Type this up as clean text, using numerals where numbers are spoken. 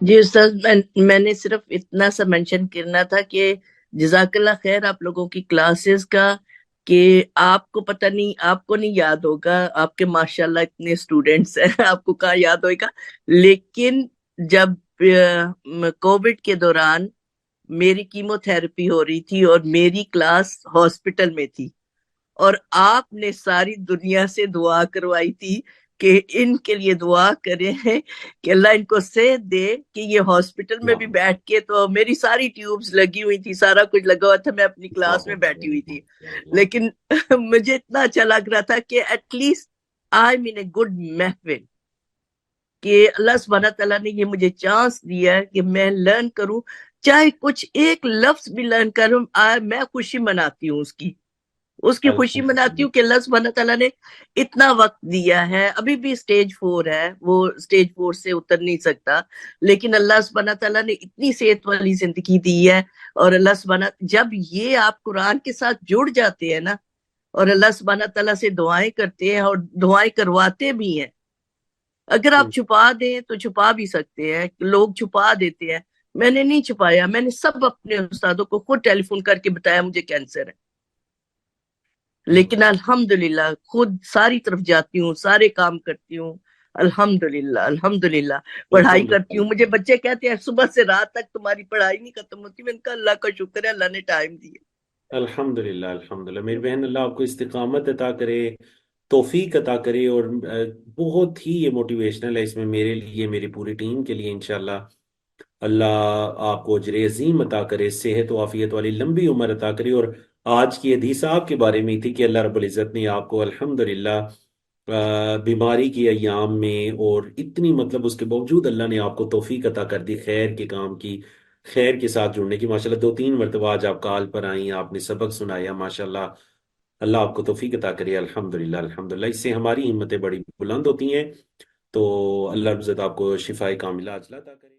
جی استاذ، میں نے صرف اتنا سا مینشن کرنا تھا کہ جزاک اللہ خیر آپ لوگوں کی کلاسز کا، کہ آپ کو پتہ نہیں، آپ کو نہیں یاد ہوگا، آپ کے ماشاءاللہ اتنے اسٹوڈینٹس ہیں آپ کو کہاں یاد ہوئے گا، لیکن جب کووڈ کے دوران میری کیمو تھراپی ہو رہی تھی اور میری کلاس ہاسپٹل میں تھی، اور آپ نے ساری دنیا سے دعا کروائی تھی کہ ان کے لیے دعا کریں کہ اللہ ان کو صحت دے، کہ یہ ہاسپٹل میں بھی بیٹھ کے، تو میری ساری ٹیوبز لگی ہوئی تھی، سارا کچھ لگا ہوا تھا، میں اپنی کلاس میں بیٹھی ہوئی تھی، لیکن مجھے اتنا اچھا لگ رہا تھا کہ at least I mean a good محفل، کہ اللہ سبحانہ تعالیٰ نے یہ مجھے چانس دیا ہے کہ میں لرن کروں، چاہے کچھ ایک لفظ بھی لرن کروں، میں خوشی مناتی ہوں اس کی خوشی مناتی الحمدللہ ہوں کہ اللہ سبحانہ تعالیٰ نے اتنا وقت دیا ہے، ابھی بھی سٹیج 4 ہے، وہ سٹیج 4 سے اتر نہیں سکتا، لیکن اللہ سبحانہ تعالیٰ نے اتنی صحت والی زندگی دی ہے، اور اللہ سبحانہ جب یہ آپ قرآن کے ساتھ جڑ جاتے ہیں نا، اور اللہ سبحانہ تعالیٰ سے دعائیں کرتے ہیں اور دعائیں کرواتے بھی ہیں، اگر آپ چھپا دیں تو چھپا بھی سکتے ہیں، لوگ چھپا دیتے ہیں، میں نے نہیں چھپایا، میں نے سب اپنے استادوں کو خود ٹیلی فون کر کے بتایا مجھے کینسر ہے، لیکن الحمدللہ خود ساری طرف جاتی ہوں، سارے کام کرتی ہوں، الحمدللہ الحمدللہ پڑھائی کرتی ہوں، مجھے بچے کہتے ہیں صبح سے رات تک تمہاری پڑھائی نہیں ختم ہوتی، میں نے کہا اللہ کا شکر ہے، اللہ نے ٹائم دیا۔ الحمدللہ الحمدللہ میری بہن، اللہ آپ کو استقامت عطا کرے، توفیق عطا کرے، اور بہت ہی یہ موٹیویشنل ہے اس میں میرے لیے، میری پوری ٹیم کے لیے انشاءاللہ۔ اللہ آپ کو اجر عظیم عطا کرے، صحت و عافیت والی لمبی عمر عطا کرے۔ اور آج کی حدیث آپ کے بارے میں ہی تھی کہ اللہ رب العزت نے آپ کو الحمدللہ بیماری کے ایام میں، اور اتنی مطلب اس کے باوجود اللہ نے آپ کو توفیق عطا کر دی خیر کے کام کی، خیر کے ساتھ جڑنے کی۔ ماشاءاللہ 2 3 مرتبہ آج آپ کال پر آئیں، آپ نے سبق سنایا، ماشاءاللہ اللہ آپ کو توفیق عطا کرے۔ الحمدللہ الحمدللہ اس سے ہماری ہمتیں بڑی بلند ہوتی ہیں۔ تو اللہ رب العزت آپ کو شفائے کاملہ عاجلہ عطا کرے۔